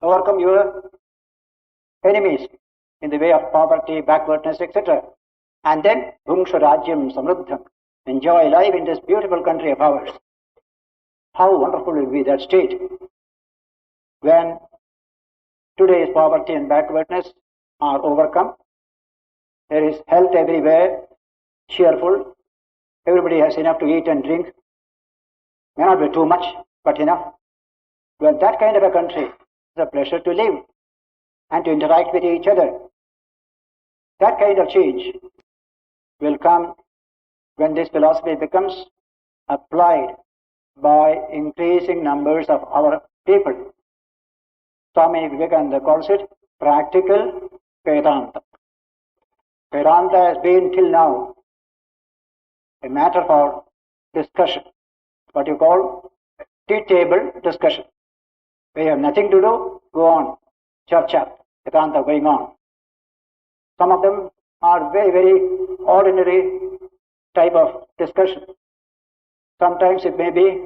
overcome your enemies in the way of poverty, backwardness, etc. And then, Bhungshu Rajyam Samruddham, enjoy life in this beautiful country of ours. How wonderful will be that state when today's poverty and backwardness are overcome. There is health everywhere, cheerful, everybody has enough to eat and drink. May not be too much, but enough. Well, that kind of a country is a pleasure to live and to interact with each other. That kind of change will come when this philosophy becomes applied by increasing numbers of our people. Swami Vivekananda calls it practical Vedanta. Vedanta has been till now a matter for discussion, what you call tea table discussion. We have nothing to do, go on, Charcha, Vedanta going on. Some of them are very, very ordinary type of discussion. Sometimes it may be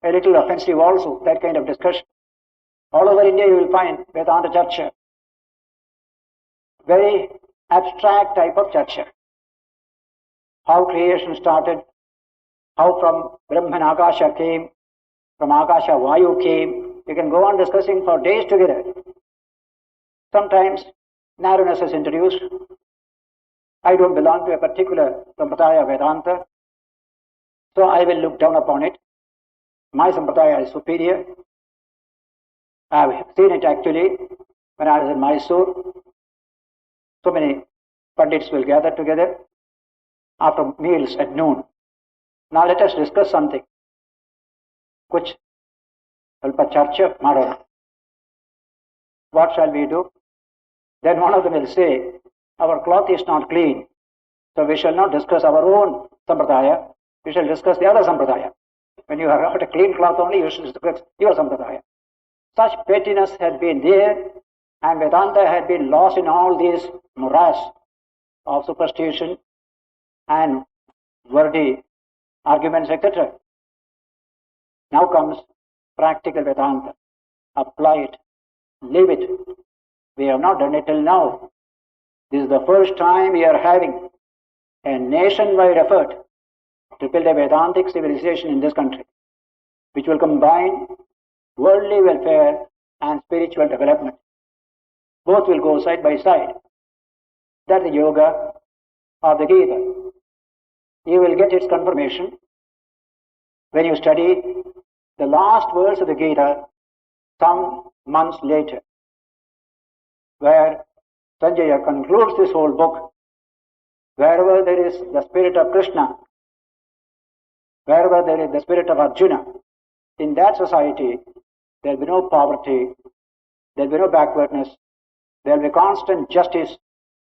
a little offensive also, that kind of discussion. All over India you will find Vedanta Charcha. Very abstract type of Charcha. How creation started, how from Brahman Akasha came, from Akasha Vayu came. You can go on discussing for days together. Sometimes narrowness is introduced. I don't belong to a particular Sampradaya Vedanta, so I will look down upon it. My Sampradaya is superior. I have seen it actually when I was in Mysore. So many Pandits will gather together after meals at noon. Now let us discuss something. Kuch Alpa Charcha Madona. What shall we do? Then one of them will say, our cloth is not clean, so we shall not discuss our own Sampradaya, we shall discuss the other Sampradaya. When you have got a clean cloth only, you should discuss your Sampradaya. Such pettiness had been there, and Vedanta had been lost in all these morass of superstition and wordy arguments, etc. Now comes practical Vedanta. Apply it, live it. We have not done it till now. This is the first time we are having a nationwide effort to build a Vedantic civilization in this country, which will combine worldly welfare and spiritual development. Both will go side by side. That is the yoga of the Gita. You will get its confirmation when you study the last verse of the Gita some months later, where Sanjaya concludes this whole book. Wherever there is the spirit of Krishna, wherever there is the spirit of Arjuna, in that society there will be no poverty, there will be no backwardness, there will be constant justice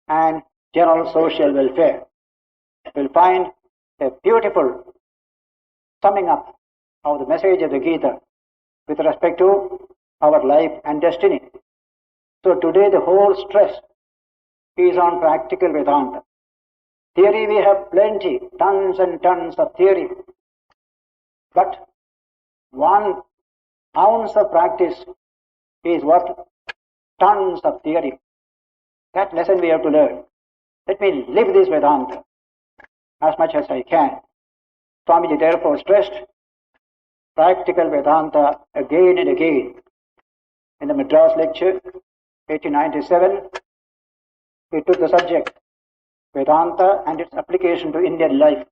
and general social welfare. You will find a beautiful summing up of the message of the Gita with respect to our life and destiny. So today the whole stress is on practical Vedanta. Theory we have plenty, tons and tons of theory. But 1 ounce of practice is worth tons of theory. That lesson we have to learn. Let me live this Vedanta as much as I can. Swamiji therefore stressed practical Vedanta again and again. In the Madras lecture, 1897, he took the subject, Vedanta and its application to Indian life.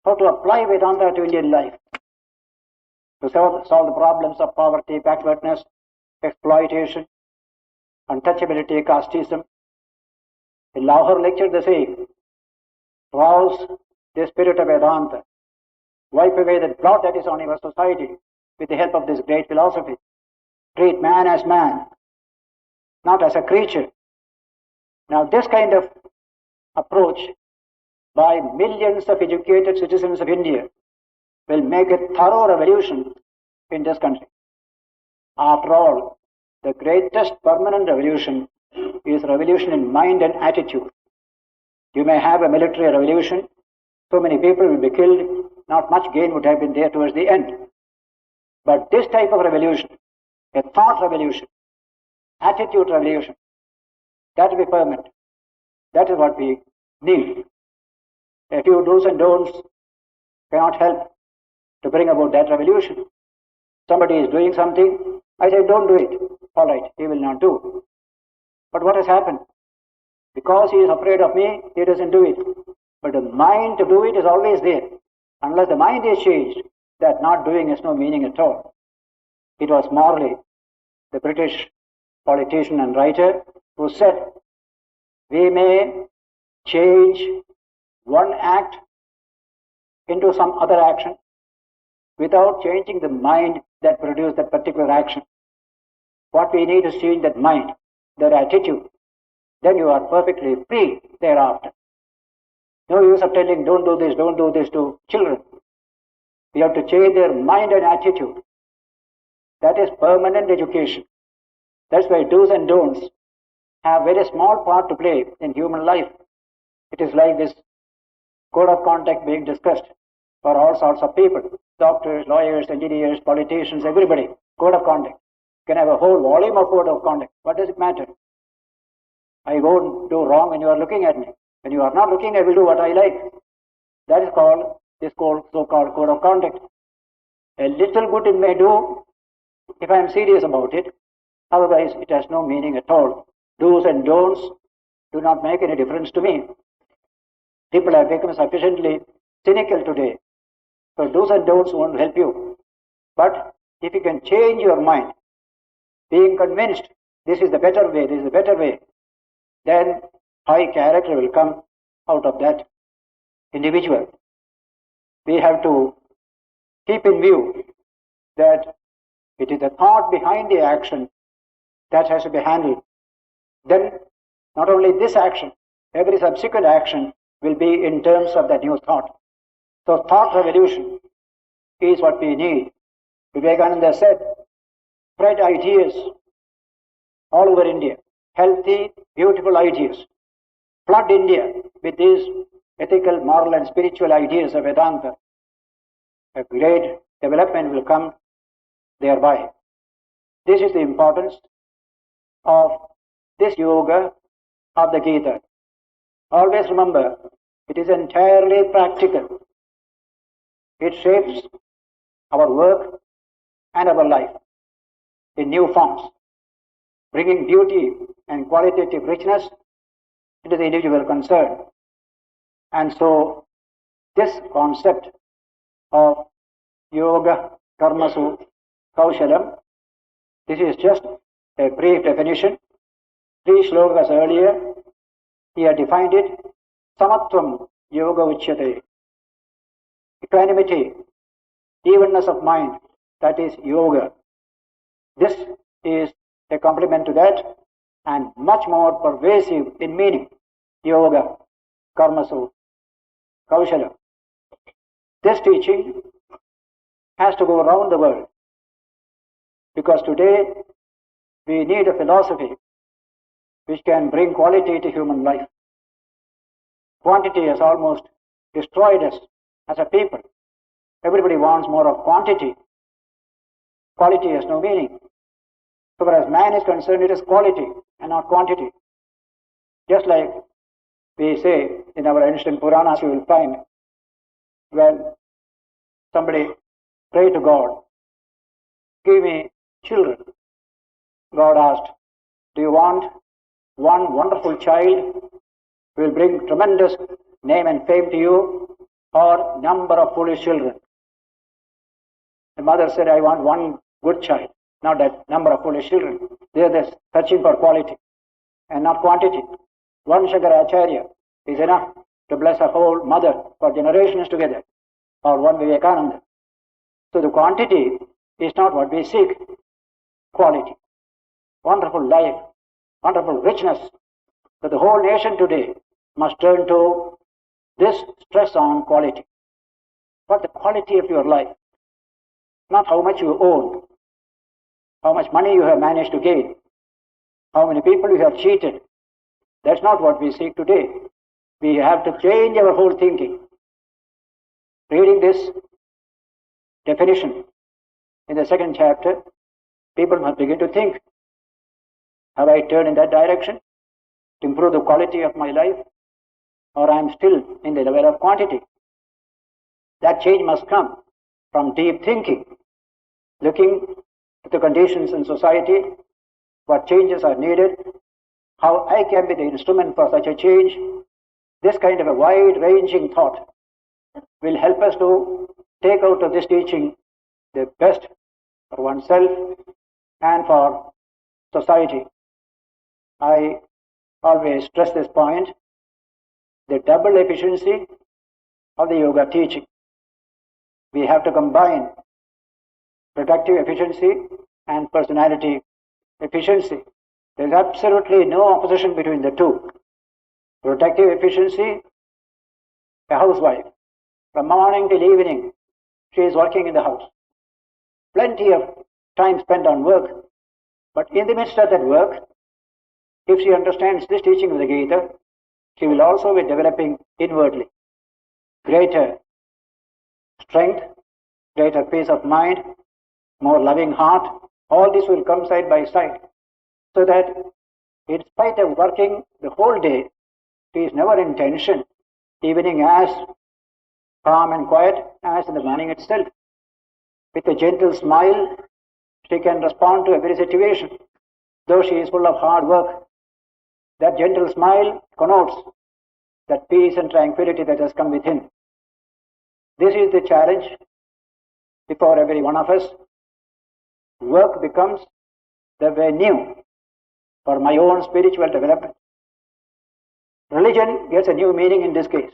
How to apply Vedanta to Indian life. To solve the problems of poverty, backwardness, exploitation, untouchability, casteism. In Lahore lecture the same. Rouse the spirit of Vedanta. Wipe away the blot that is on our society with the help of this great philosophy. Treat man as man, not as a creature. Now this kind of approach by millions of educated citizens of India will make a thorough revolution in this country. After all, the greatest permanent revolution is revolution in mind and attitude. You may have a military revolution, so many people will be killed, not much gain would have been there towards the end. But this type of revolution, a thought revolution, attitude revolution. That will be permanent. That is what we need. A few do's and don'ts cannot help to bring about that revolution. Somebody is doing something, I say, don't do it. All right, he will not do. But what has happened? Because he is afraid of me, he doesn't do it. But the mind to do it is always there. Unless the mind is changed, that not doing has no meaning at all. It was Morley, the British politician and writer, who said, we may change one act into some other action without changing the mind that produced that particular action. What we need is change that mind, that attitude. Then you are perfectly free thereafter. No use of telling, don't do this to children. We have to change their mind and attitude. That is permanent education. That's why do's and don'ts have very small part to play in human life. It is like this code of conduct being discussed for all sorts of people. Doctors, lawyers, engineers, politicians, everybody. Code of conduct. You can have a whole volume of code of conduct. What does it matter? I won't do wrong when you are looking at me. When you are not looking, I will do what I like. That is called this so-called code of conduct. A little good it may do if I am serious about it. Otherwise, it has no meaning at all. Do's and don'ts do not make any difference to me. People have become sufficiently cynical today. So do's and don'ts won't help you. But if you can change your mind, being convinced this is the better way, then high character will come out of that individual. We have to keep in view that it is the thought behind the action that has to be handled. Then not only this action, every subsequent action will be in terms of that new thought. So thought revolution is what we need. Vivekananda said, spread ideas all over India, healthy, beautiful ideas. Flood India with these ethical, moral and spiritual ideas of Vedanta. A great development will come thereby. This is the importance of this yoga of the Gita. Always remember, it is entirely practical. It shapes our work and our life in new forms, bringing beauty and qualitative richness into the individual concerned. And so, this concept of yoga, karmasu, kaushalam, this is just a brief definition. 3 shlokas earlier, he had defined it. Samatvam yoga uchyate. Equanimity, evenness of mind, that is yoga. This is a complement to that and much more pervasive in meaning. Yoga, karmasu, kaushala. This teaching has to go around the world because today we need a philosophy which can bring quality to human life. Quantity has almost destroyed us as a people. Everybody wants more of quantity. Quality has no meaning. So far as man is concerned, it is quality and not quantity. Just like we say in our ancient Puranas, you will find when somebody prayed to God, give me children. God asked, do you want one wonderful child who will bring tremendous name and fame to you, or number of foolish children? The mother said, I want one good child, not that number of foolish children. They are searching for quality and not quantity. One Shankaracharya is enough to bless a whole mother for generations together, or one Vivekananda. So the quantity is not what we seek. Quality, wonderful life, wonderful richness. So the whole nation today must turn to this stress on quality. What the quality of your life? Not how much you own, how much money you have managed to gain, how many people you have cheated. That's not what we seek today. We have to change our whole thinking. Reading this definition in the 2nd chapter, people must begin to think. Have I turned in that direction to improve the quality of my life? Or I am still in the level of quantity? That change must come from deep thinking, looking at the conditions in society, what changes are needed, how I can be the instrument for such a change. This kind of a wide-ranging thought will help us to take out of this teaching the best for oneself and for society. I always stress this point, the double efficiency of the yoga teaching. We have to combine productive efficiency and personality efficiency. There is absolutely no opposition between the two. Productive efficiency, a housewife, from morning till evening, she is working in the house. Plenty of time spent on work, but in the midst of that work, if she understands this teaching of the Gita, she will also be developing inwardly greater strength, greater peace of mind, more loving heart. All this will come side by side, so that in spite of working the whole day, she is never in tension, evening as calm and quiet as in the morning itself. With a gentle smile, she can respond to every situation, though she is full of hard work. That gentle smile connotes that peace and tranquility that has come within. This is the challenge before every one of us. Work becomes the venue for my own spiritual development. Religion gets a new meaning in this case.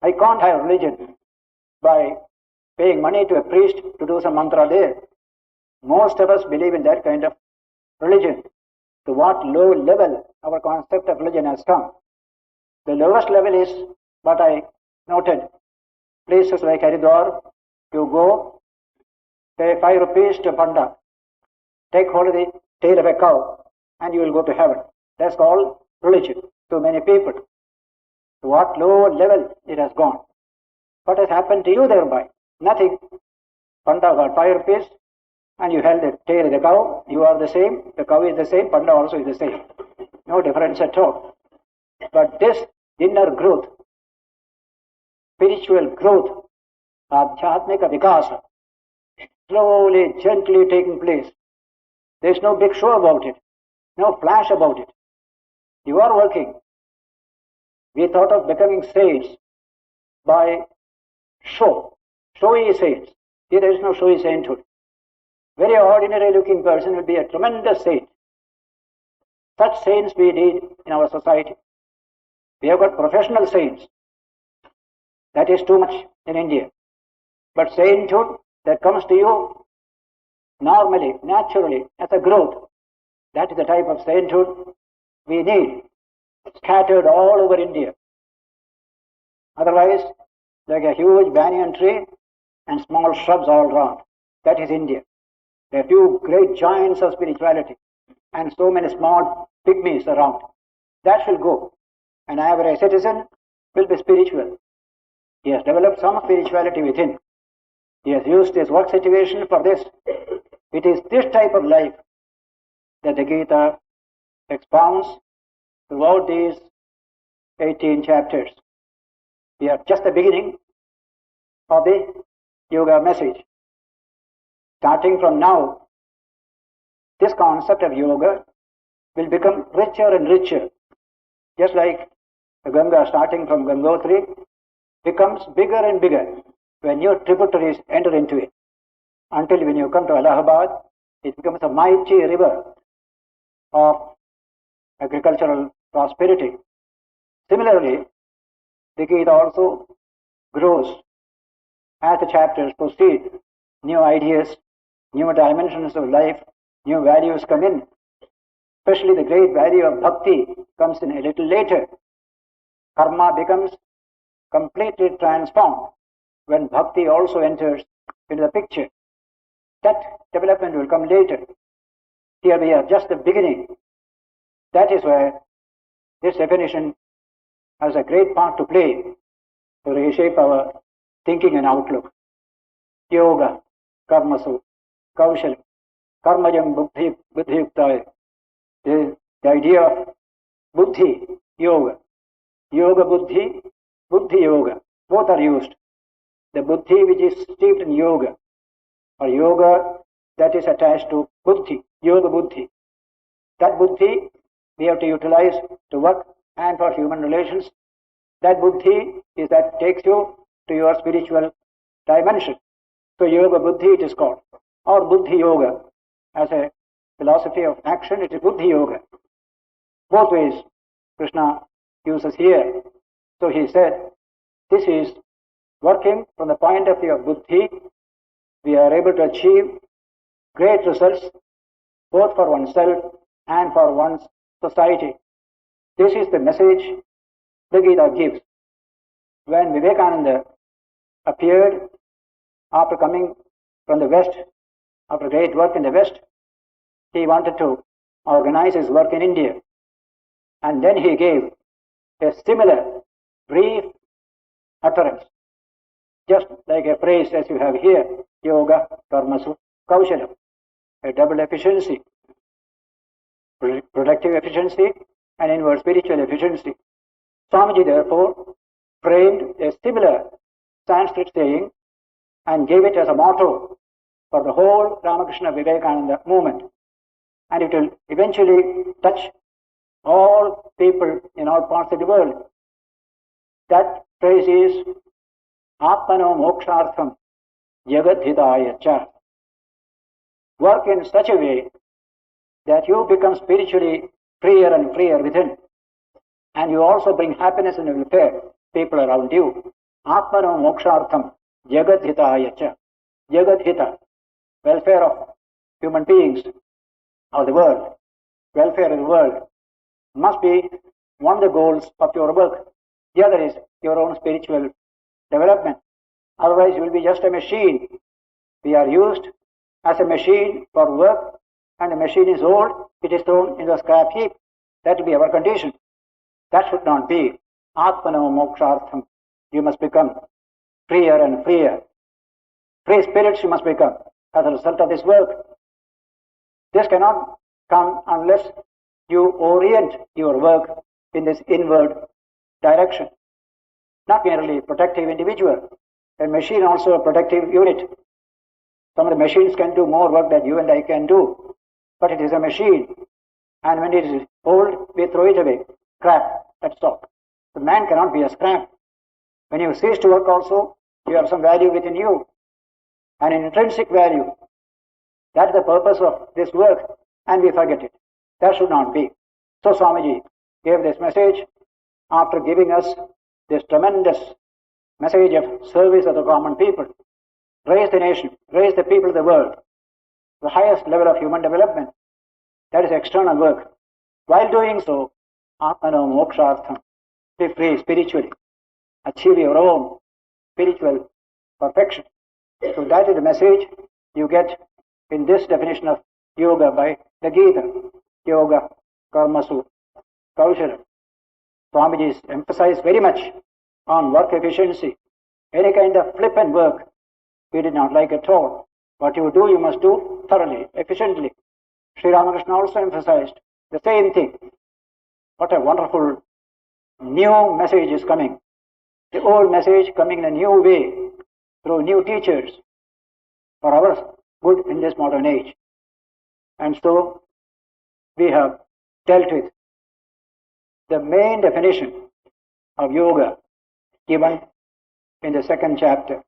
I can't have religion by paying money to a priest to do some mantra there. Most of us believe in that kind of religion. To what low level our concept of religion has come. The lowest level is what I noted. Places like Haridwar, you go, pay 5 rupees to Panda, take hold of the tail of a cow, and you will go to heaven. That's called religion to many people. To what low level it has gone. What has happened to you thereby? Nothing. Panda got 5 rupees, and you held the tail of the cow. You are the same, the cow is the same, Panda also is the same. No difference at all. But this inner growth, spiritual growth, adhyatmika vikasa, slowly, gently taking place. There is no big show about it, no flash about it. You are working. We thought of becoming saints by showy saints. Here there is no showy sainthood. Very ordinary looking person will be a tremendous saint. Such saints we need in our society. We have got professional saints. That is too much in India. But sainthood that comes to you normally, naturally, as a growth, that is the type of sainthood we need, scattered all over India. Otherwise, like a huge banyan tree and small shrubs all around. That is India. There are few great giants of spirituality and so many small pygmies around. That will go. An average citizen will be spiritual. He has developed some spirituality within. He has used his work situation for this. It is this type of life that the Gita expounds throughout these 18 chapters. We are just the beginning of the yoga message. Starting from now, this concept of yoga will become richer and richer. Just like the Ganga starting from Gangotri becomes bigger and bigger when new tributaries enter into it. Until when you come to Allahabad, it becomes a mighty river of agricultural prosperity. Similarly, the Gita also grows as the chapters proceed. New ideas, new dimensions of life, new values come in. Especially the great value of bhakti comes in a little later. Karma becomes completely transformed when bhakti also enters into the picture. That development will come later. Here we are just the beginning. That is where this definition has a great part to play to reshape our thinking and outlook. Yoga, karmasu, kaushalam, karmayam buddhiyuktaya, The idea of buddhi yoga, yoga buddhi, buddhi yoga, both are used. The buddhi which is steeped in yoga, or yoga that is attached to buddhi, yoga buddhi. That buddhi we have to utilize to work and for human relations. That buddhi is that takes you to your spiritual dimension. So yoga buddhi it is called, or buddhi yoga. As a philosophy of action, it is buddhi yoga. Both ways Krishna uses here. So he said, this is working from the point of view of buddhi. We are able to achieve great results both for oneself and for one's society. This is the message the Gita gives. When Vivekananda appeared after coming from the West, after great work in the West, he wanted to organize his work in India. And then he gave a similar brief utterance, just like a phrase as you have here, yoga, karmasu, kaushalam, a double efficiency, productive efficiency and inward spiritual efficiency. Swamiji therefore framed a similar Sanskrit saying and gave it as a motto for the whole Ramakrishna Vivekananda movement. And it will eventually touch all people in all parts of the world. That phrase is Atmano Mokshartham Jagadhitaya Cha. Work in such a way that you become spiritually freer and freer within, and you also bring happiness and welfare people around you. Atmano Mokshartham Jagadhitaya Cha. Jagadhita, welfare of human beings or the world, welfare of the world must be one of the goals of your work. The other is your own spiritual development. Otherwise you will be just a machine. We are used as a machine for work, and the machine is old, it is thrown in the scrap heap. That will be our condition. That should not be. Atmano Mokshartham. You must become freer and freer. Free spirits you must become as a result of this work. This cannot come unless you orient your work in this inward direction. Not merely protective individual. A machine also a protective unit. Some of the machines can do more work than you and I can do. But it is a machine. And when it is old, we throw it away. Scrap, that's all. The man cannot be a scrap. When you cease to work also, you have some value within you. An intrinsic value. That's the purpose of this work, and we forget it. That should not be. So Swamiji gave this message after giving us this tremendous message of service of the common people. Raise the nation, raise the people of the world, the highest level of human development. That is external work. While doing so, Atmano Mokshartham, be free spiritually, achieve your own spiritual perfection. So that is the message you get in this definition of yoga by the Gita. Yoga, karmasu, kaushalam. Swamiji is emphasized very much on work efficiency. Any kind of flippant work, he did not like at all. What you do, you must do thoroughly, efficiently. Sri Ramakrishna also emphasized the same thing. What a wonderful new message is coming. The old message coming in a new way, through new teachers, for our good in this modern age. And so, we have dealt with the main definition of yoga given in the second chapter.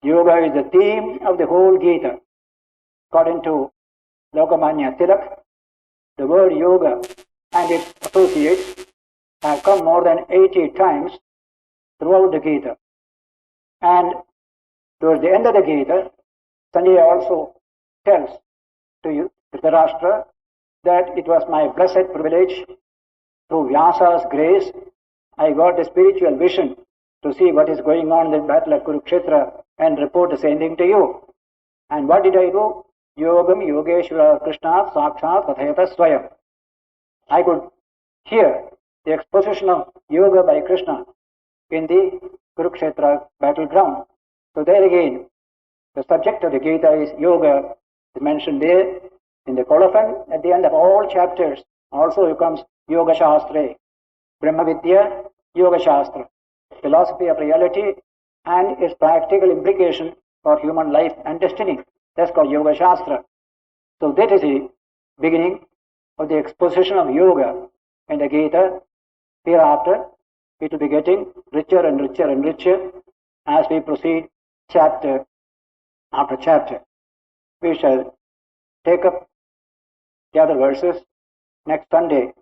Yoga is the theme of the whole Gita. According to Lokmanya Tilak, the word yoga and its associates have come more than 80 times throughout the Gita. And towards the end of the Gita, Sanjaya also tells to Dhritarashtra that it was my blessed privilege, through Vyasa's grace, I got a spiritual vision to see what is going on in the battle of Kurukshetra and report the same thing to you. And what did I do? Yogam Yogeshwara Krishna Sakshat Kathayata Swayam. I could hear the exposition of yoga by Krishna in the Kurukshetra battleground. So there again, the subject of the Gita is yoga, is mentioned there, In the colophon, at the end of all chapters, also comes Yoga Shastra, Brahma Vidya, Yoga Shastra, philosophy of reality and its practical implication for human life and destiny. That's called Yoga Shastra. So that is the beginning of the exposition of yoga in the Gita. Hereafter, it will be getting richer and richer and richer as we proceed chapter after chapter. We shall take up the other verses next Sunday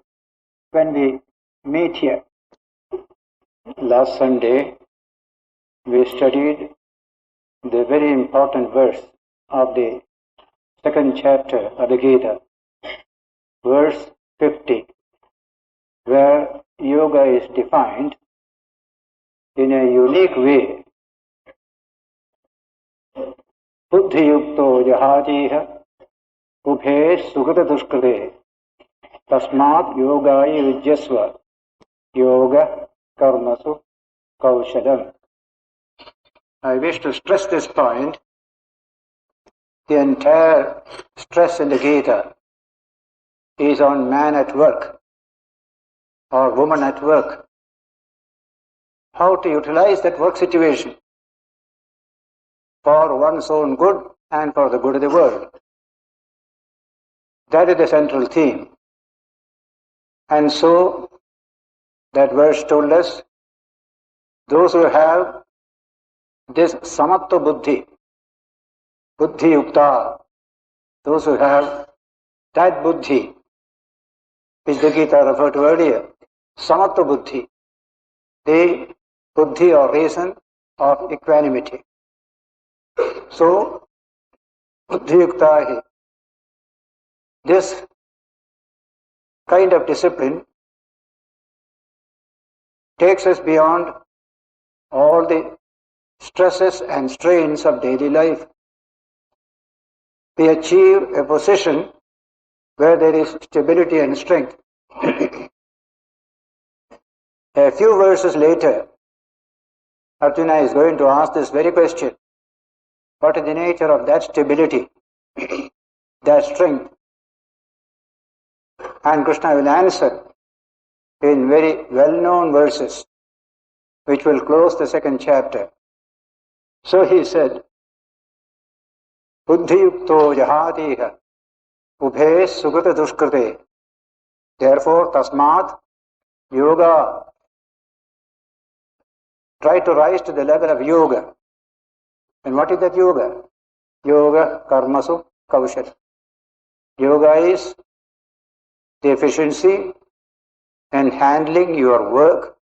when we meet here. Last Sunday, we studied the very important verse of the second chapter of the Gita, verse 50, where yoga is defined in a unique way. Buddhi yukto jahatiha ubhe sugata dushkrite tasmat yogaya vijyasva yoga karmasu kaushalam. I wish to stress this point. The entire stress in the Gita is on man at work or woman at work. How to utilize that work situation for one's own good and for the good of the world. That is the central theme. And so, that verse told us, those who have this samatva buddhi, buddhi yukta, those who have that buddhi, which the Gita referred to earlier, samatva buddhi, the buddhi or reason of equanimity. So, buddhi yukta hi, this kind of discipline takes us beyond all the stresses and strains of daily life. We achieve a position where there is stability and strength. A few verses later, Arjuna is going to ask this very question. What is the nature of that stability, that strength? And Krishna will answer in very well-known verses, which will close the second chapter. So he said, Buddhi yukto jahatiha ubhe sugata dushkrite. Therefore, tasmat yoga. Try to rise to the level of yoga. And what is that yoga? Yoga karmasu kaushal. Yoga is the efficiency in handling your work,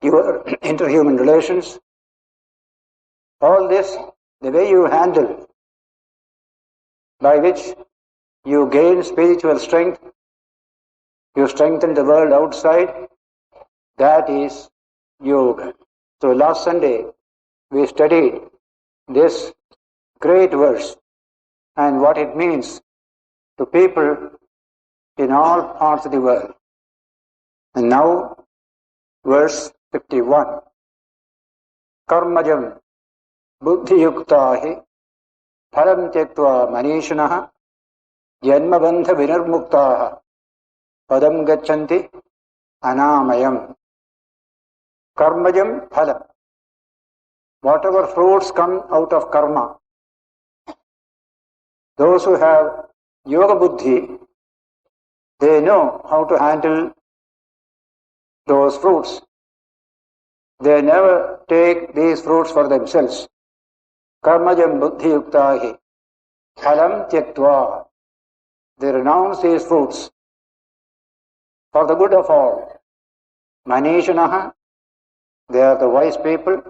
your interhuman relations. All this, the way you handle, by which you gain spiritual strength, you strengthen the world outside, that is yoga. So last Sunday, we studied this great verse and what it means to people in all parts of the world. And now, verse 51. Karmajam buddhi yuktahi phalam tyaktva manishanaha janmabandha vinarmuktaha padam gacchanti anamayam. Karmajam phalam. Whatever fruits come out of karma, those who have yoga buddhi, they know how to handle those fruits. They never take these fruits for themselves. Karmajam buddhi yuktahi phalam tyaktva. They renounce these fruits for the good of all. Manishanaha, they are the wise people.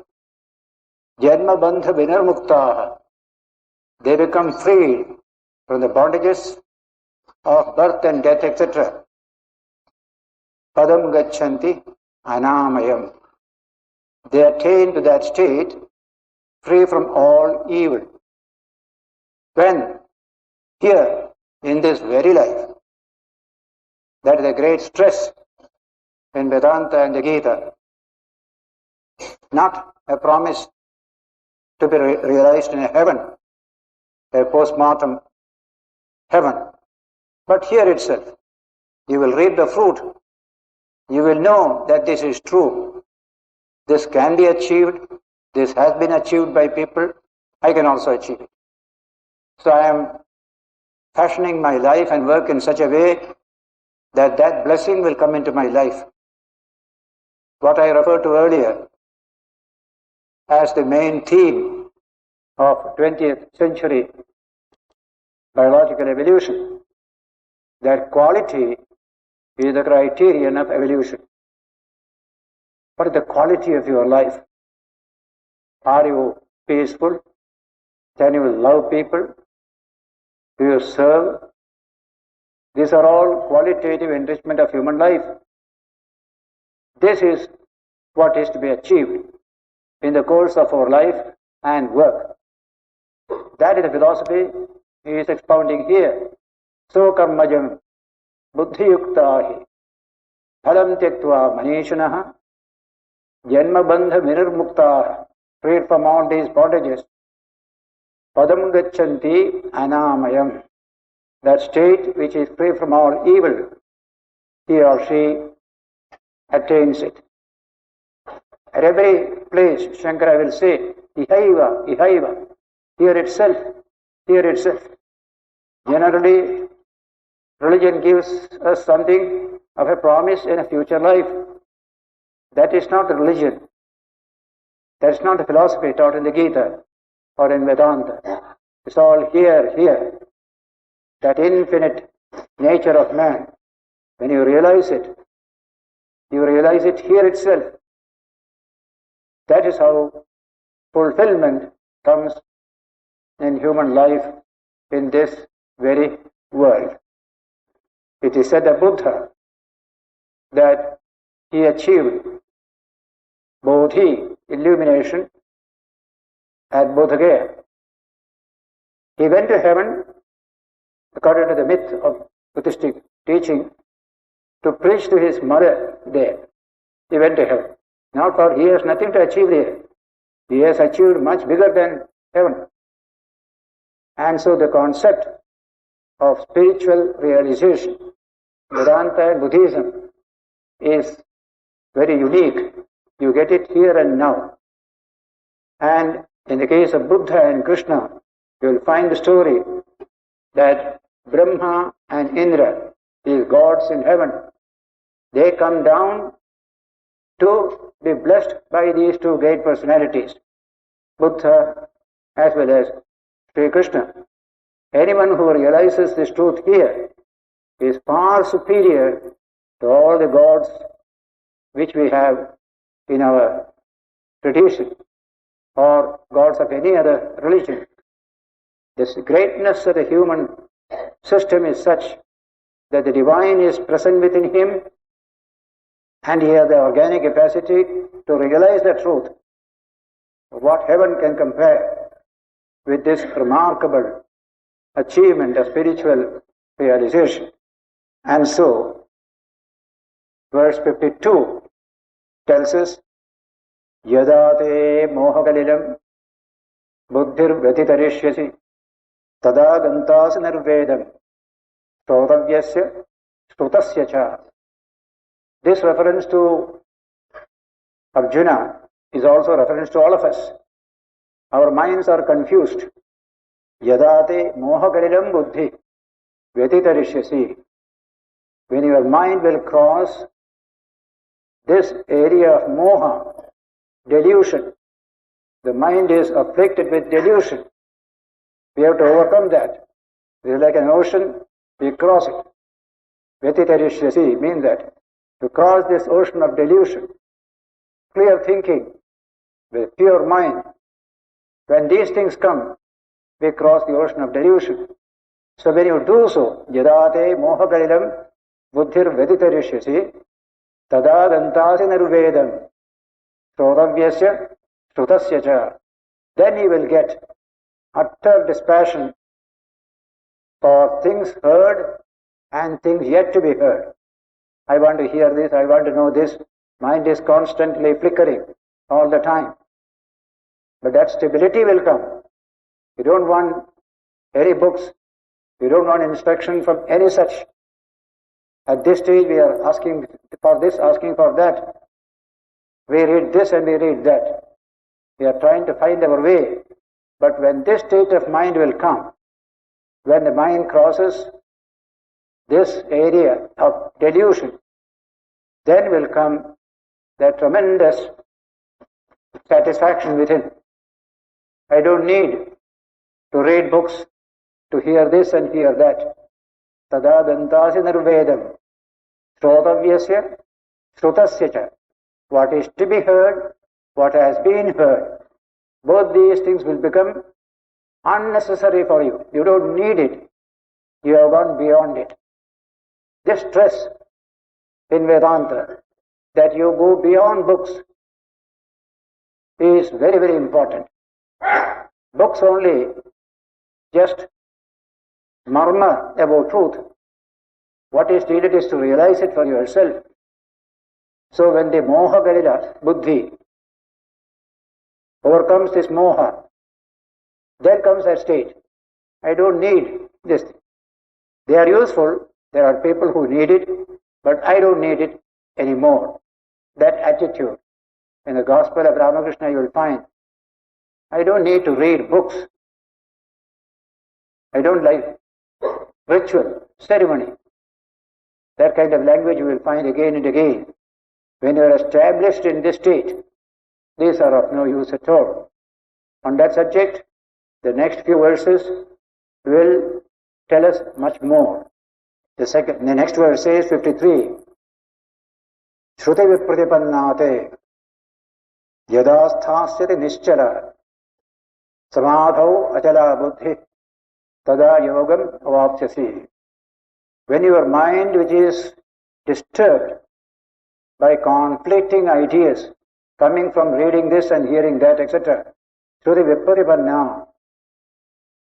Janma bandha vinarmuktaha. They become freed from the bondages of birth and death, etc. Padam gacchanti anamayam. They attain to that state free from all evil. When here in this very life, that is a great stress in Vedanta and the Gita, not a promise to be realized in a heaven, a post-mortem heaven. But here itself, you will reap the fruit. You will know that this is true. This can be achieved. This has been achieved by people. I can also achieve it. So I am fashioning my life and work in such a way that that blessing will come into my life. What I referred to earlier as the main theme of 20th century biological evolution, that quality is the criterion of evolution. What is the quality of your life? Are you peaceful? Can you love people? Do you serve? These are all qualitative enrichment of human life. This is what is to be achieved in the course of our life and work. That is the philosophy he is expounding here. So karmajam buddhiyuktahi phalam tyaktva manishanaha janma bandha vinirmuktaha, freed from all these bondages, padam gachanti anamayam, that state which is free from all evil, he or she attains it. At every place, Shankara will say, ihaiva, ihaiva, here itself, here itself. Generally, religion gives us something of a promise in a future life. That is not religion. That is not the philosophy taught in the Gita or in Vedanta. It's all here, here. That infinite nature of man, when you realize it here itself. That is how fulfillment comes in human life in this very world. It is said of Buddha that he achieved Bodhi, illumination, at Bodhagaya. He went to heaven, according to the myth of Buddhistic teaching, to preach to his mother there. He went to heaven. Not for he has nothing to achieve there. He has achieved much bigger than heaven. And so the concept of spiritual realization, Vedanta and Buddhism, is very unique. You get it here and now. And in the case of Buddha and Krishna, you will find the story that Brahma and Indra, these gods in heaven, they come down to be blessed by these two great personalities, Buddha as well as Sri Krishna. Anyone who realizes this truth here is far superior to all the gods which we have in our tradition or gods of any other religion. This greatness of the human system is such that the divine is present within him and he has the organic capacity to realize the truth. What heaven can compare with this remarkable achievement of spiritual realization? And so, verse 52 tells us, Yada te mohakalilam buddhir vyatitarishyasi tada gantas nirvedam srotavyasya shrutasya cha. This reference to Arjuna is also reference to all of us. Our minds are confused. Yada te mohakalilam buddhi vyatitarishyasi. When your mind will cross this area of moha, delusion, the mind is afflicted with delusion. We have to overcome that. It is like an ocean, we cross it. Vyatitarishyasi means that to cross this ocean of delusion, clear thinking, with pure mind. When these things come, we cross the ocean of delusion. So when you do so, yadate mohagalilam buddhir vyatitarishyasi tada gantasi nirvedam srotavyasya shrutasya cha. Then you will get utter dispassion for things heard and things yet to be heard. I want to hear this, I want to know this. Mind is constantly flickering all the time. But that stability will come. You don't want any books We don't want instruction from any such. At this stage we are asking for this, asking for that. We read this and we read that. We are trying to find our way. But when this state of mind will come, when the mind crosses this area of delusion, then will come that tremendous satisfaction within. I don't need to read books to hear this and hear that. Tada dantasi nirvedam shrotavasya shrutasya cha. What is to be heard, what has been heard, both these things will become unnecessary for you. You don't need it. You have gone beyond it. This stress in Vedanta that you go beyond books is very, very important. Books only just murmur about truth. What is needed is to realize it for yourself. So when the moha galila, buddhi, overcomes this moha, then comes that state. I don't need this. They are useful. There are people who need it, but I don't need it anymore. That attitude. In the Gospel of Ramakrishna you will find, I don't need to read books. I don't like ritual, ceremony. That kind of language you will find again and again. When you are established in this state, these are of no use at all. On that subject, the next few verses will tell us much more. The next verse says, 53, Shruti viprtipannate yada sthasyati nischala samadhau achala buddhi tada yogam avapsyasi. When your mind, which is disturbed by conflicting ideas coming from reading this and hearing that, etc., Shruti viprtipanna.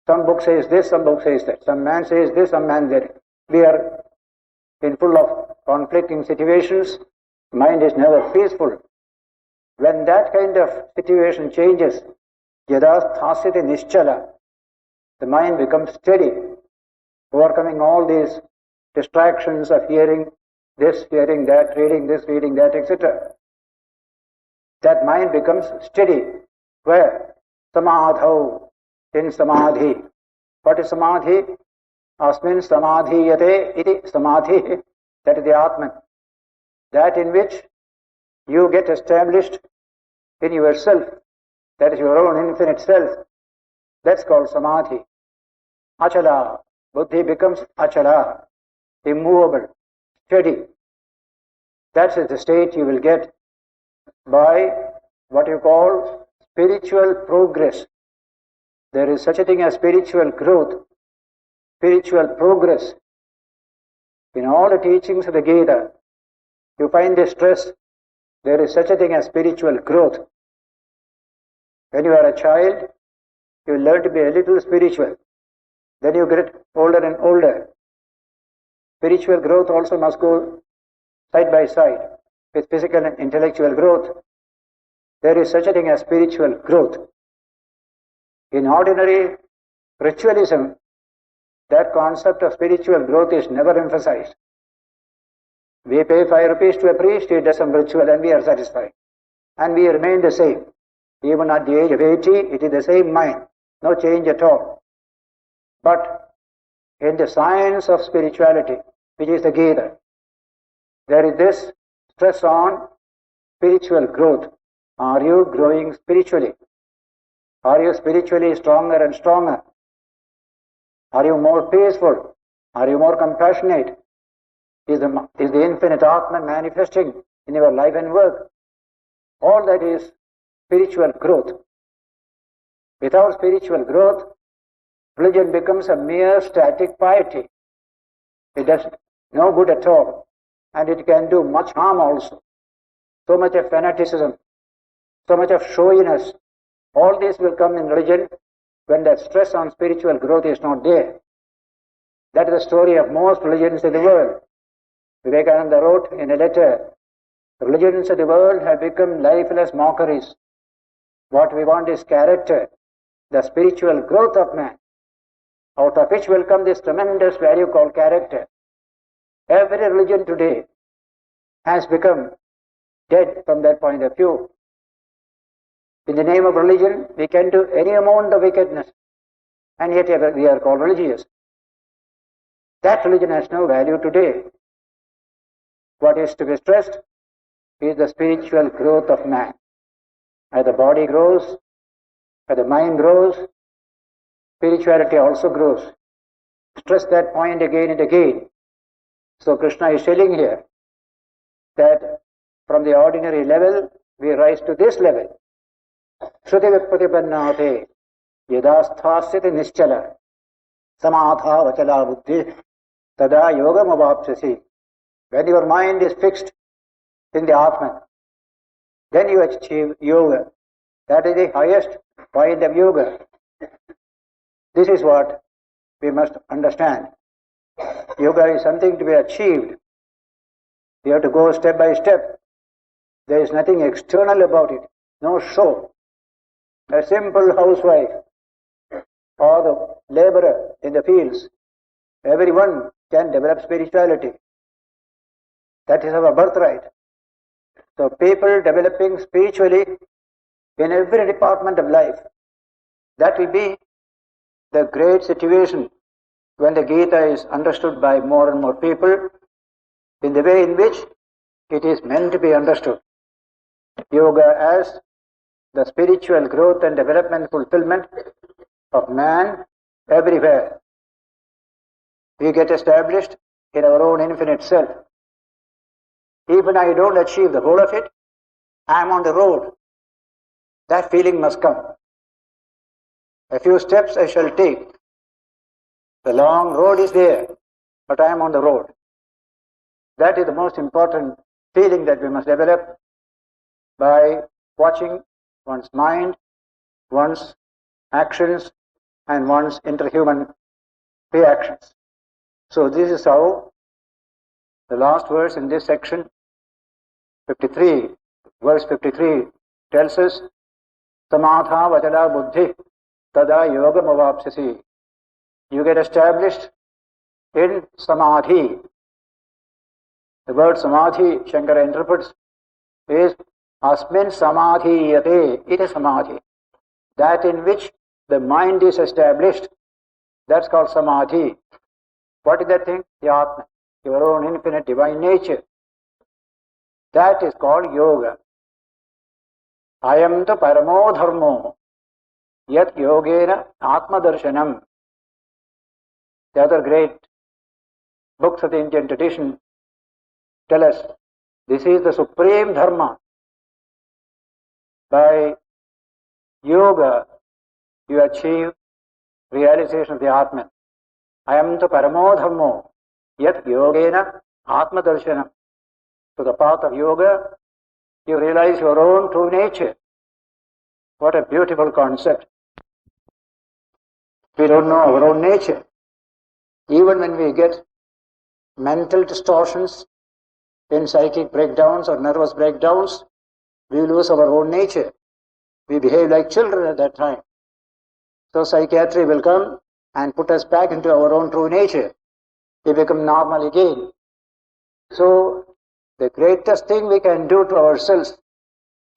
Some book says this, some book says that. Some man says this, some man that. We are in full of conflicting situations. Mind is never peaceful. When that kind of situation changes, yada sthasyati nischala, the mind becomes steady, overcoming all these distractions of hearing this, hearing that, reading this, reading that, etc. That mind becomes steady. Where? Samadhau, in samadhi. What is samadhi? Asmin samadhiyate iti samadhi. That is the Atman. That in which you get established in yourself. That is your own infinite self. That's called samadhi. Achala. Buddhi becomes achala. Immovable. Steady. That is the state you will get by what you call spiritual progress. There is such a thing as spiritual growth, spiritual progress. In all the teachings of the Gita, you find this stress. There is such a thing as spiritual growth. When you are a child, you learn to be a little spiritual. Then you get older and older. Spiritual growth also must go side by side with physical and intellectual growth. There is such a thing as spiritual growth. In ordinary ritualism, that concept of spiritual growth is never emphasized. We pay 5 rupees to a priest, he does some ritual and we are satisfied. And we remain the same. Even at the age of 80, it is the same mind. No change at all. But in the science of spirituality, which is the Gita, there is this stress on spiritual growth. Are you growing spiritually? Are you spiritually stronger and stronger? Are you more peaceful? Are you more compassionate? Is the infinite Atman manifesting in your life and work? All that is spiritual growth. Without spiritual growth, religion becomes a mere static piety. It does no good at all, and it can do much harm also. So much of fanaticism, so much of showiness, all this will come in religion when that stress on spiritual growth is not there. That is the story of most religions in the world. Vivekananda wrote in a letter, religions of the world have become lifeless mockeries. What we want is character, the spiritual growth of man. out of which will come this tremendous value called character. Every religion today has become dead from that point of view. In the name of religion, we can do any amount of wickedness, and yet we are called religious. That religion has no value today. What is to be stressed is the spiritual growth of man. As the body grows, as the mind grows, spirituality also grows. Stress that point again and again. So Krishna is telling here that from the ordinary level, we rise to this level. Shruti vipratipannate yadasthasyati nischala samadha vachala buddhi tada yogam avapsasi. When your mind is fixed in the Atman, then you achieve yoga. That is the highest point of yoga. This is what we must understand. Yoga is something to be achieved. You have to go step by step. There is nothing external about it, no show. A simple housewife or the laborer in the fields, everyone can develop spirituality. That is our birthright. So people developing spiritually in every department of life, that will be the great situation when the Gita is understood by more and more people in the way in which it is meant to be understood. Yoga as the spiritual growth and development fulfillment of man everywhere. We get established in our own infinite self. Even I don't achieve the whole of it, I am on the road. That feeling must come. A few steps I shall take. The long road is there, but I am on the road. That is the most important feeling that we must develop by watching one's mind, one's actions, and one's interhuman reactions. So this is how the last verse in this section, 53, verse 53, tells us, Samadha vachala buddhi tada yogam avapsasi. You get established in samadhi. The word samadhi, Shankara interprets, is asmin samadhiyate. It is samadhi. That in which the mind is established, that's called samadhi. What is that thing? The Atman, your own infinite divine nature. That is called yoga. Ayam tu paramo dharmo yat yogena atma darshanam. The other great books of the Indian tradition tell us this is the supreme dharma. By yoga, you achieve realization of the Atman. Ayam tu paramo dharmo yat yogena atma darshanam. To the path of yoga, you realize your own true nature. What a beautiful concept. We don't know our own nature. Even when we get mental distortions in psychic breakdowns or nervous breakdowns, we lose our own nature. We behave like children at that time. So psychiatry will come and put us back into our own true nature. We become normal again. So the greatest thing we can do to ourselves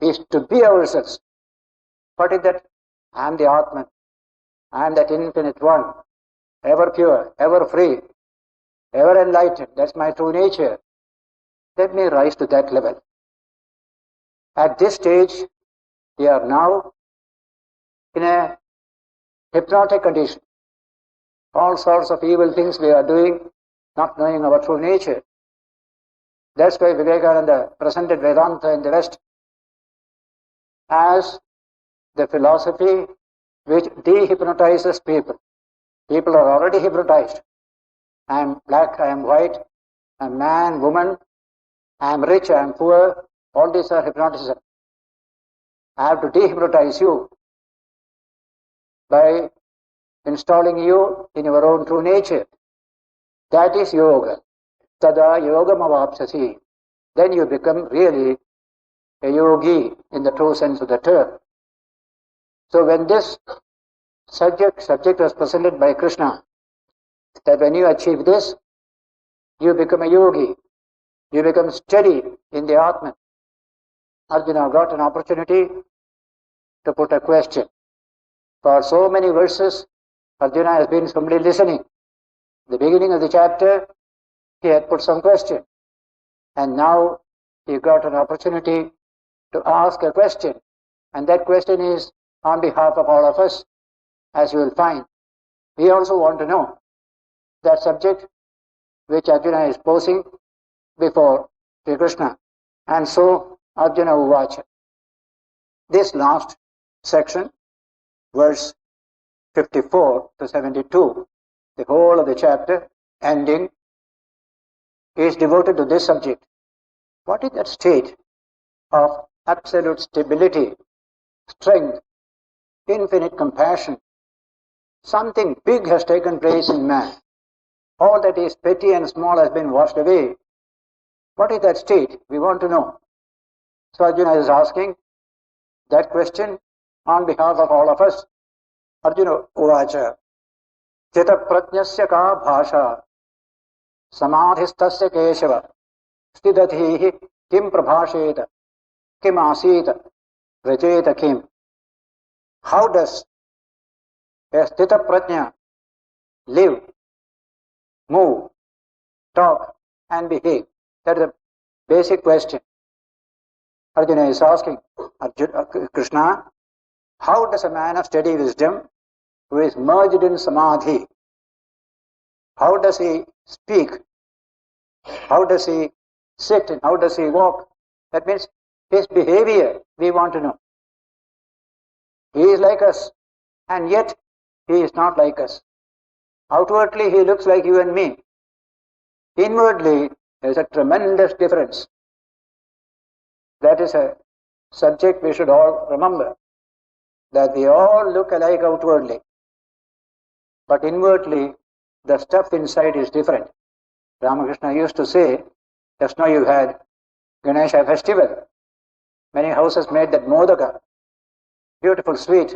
is to be ourselves. What is that? I am the Atman. I am that infinite one, ever pure, ever free, ever enlightened. That's my true nature. Let me rise to that level. At this stage, we are now in a hypnotic condition. All sorts of evil things we are doing, not knowing our true nature. That's why Vivekananda presented Vedanta in the West as the philosophy which dehypnotizes people. People are already hypnotized. I am black, I am white, I am man, woman, I am rich, I am poor. All these are hypnotism. I have to dehypnotize you by installing you in your own true nature. That is yoga. Tada yogam avapsasi. Then you become really a yogi in the true sense of the term. So when this subject was presented by Krishna that when you achieve this, you become a yogi. You become steady in the Atman. Arjuna got an opportunity to put a question. For so many verses, Arjuna has been simply listening. The beginning of the chapter, he had put some question. And now he got an opportunity to ask a question. And that question is on behalf of all of us, as you will find. We also want to know that subject which Arjuna is posing before Sri Krishna. And so Arjuna Uvacha. This last section, verse 54 to 72, the whole of the chapter ending, is devoted to this subject. What is that state of absolute stability, strength, infinite compassion? Something big has taken place in man. All that is petty and small has been washed away. What is that state? We want to know. So Arjuna is asking that question on behalf of all of us. Arjuna Uvacha. Chita prajnasya ka bhasha samadhistasya keshava stidadhihi kim prabhasheta kim asita rajeta kim. How does a sthita prajna live, move, talk and behave? That is the basic question. Arjuna is asking Krishna, how does a man of steady wisdom who is merged in samadhi, how does he speak? How does he sit and how does he walk? That means his behavior we want to know. He is like us and yet he is not like us. Outwardly he looks like you and me. Inwardly there is a tremendous difference. That is a subject we should all remember, that we all look alike outwardly, but inwardly the stuff inside is different. Ramakrishna used to say, just now you had Ganesha festival. Many houses made that modaka, beautiful sweet,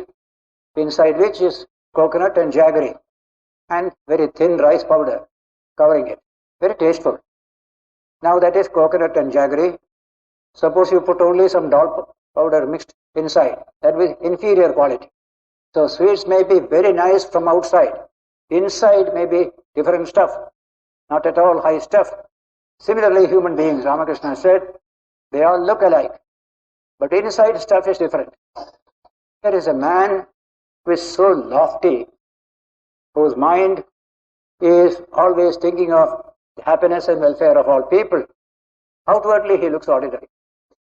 inside which is coconut and jaggery and very thin rice powder covering it. Very tasteful. Now that is coconut and jaggery. Suppose you put only some dal powder mixed inside, that will be inferior quality. So sweets may be very nice from outside. Inside may be different stuff, not at all high stuff. Similarly, human beings, Ramakrishna said, they all look alike, but inside stuff is different. There is a man who is so lofty, whose mind is always thinking of the happiness and welfare of all people. Outwardly he looks ordinary.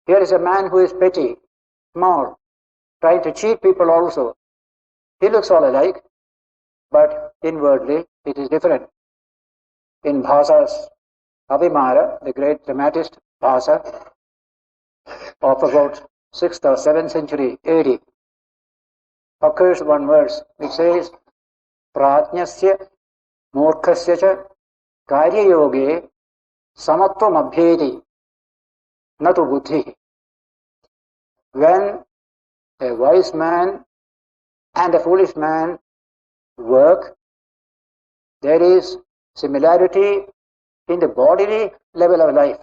Here is a man who is petty, small, trying to cheat people also. He looks all alike, but inwardly it is different. In Bhasa's Abhimara, the great dramatist Bhasa of about 6th or 7th century AD, occurs one verse which says, Prajnasya murkhasya cha karya yoge samatvam abhyeti natu buddhi. When a wise man and a foolish man work, there is similarity in the bodily level of life,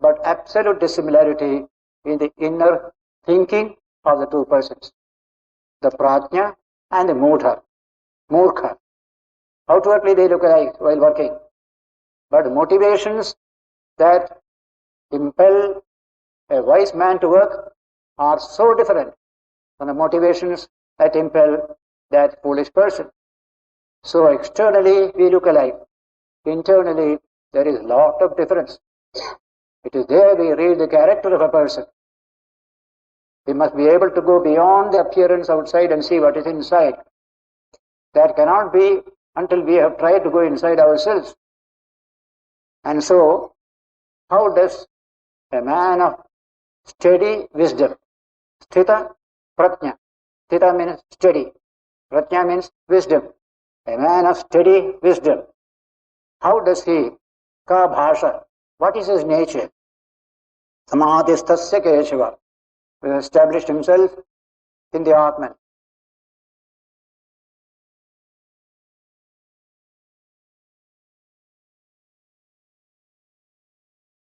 but absolute dissimilarity in the inner thinking of the two persons, the prajna and the murkha. Outwardly they look alike while working, but the motivations that impel a wise man to work are so different from the motivations that impel that foolish person. So externally we look alike. Internally there is a lot of difference. It is there we read the character of a person. We must be able to go beyond the appearance outside and see what is inside. That cannot be until we have tried to go inside ourselves. And so, how does a man of steady wisdom, sthita prajna, sthita means steady, prajna means wisdom, a man of steady wisdom, how does he, ka bhasha, what is his nature? Samadhistasya keshava, he has established himself in the Atman.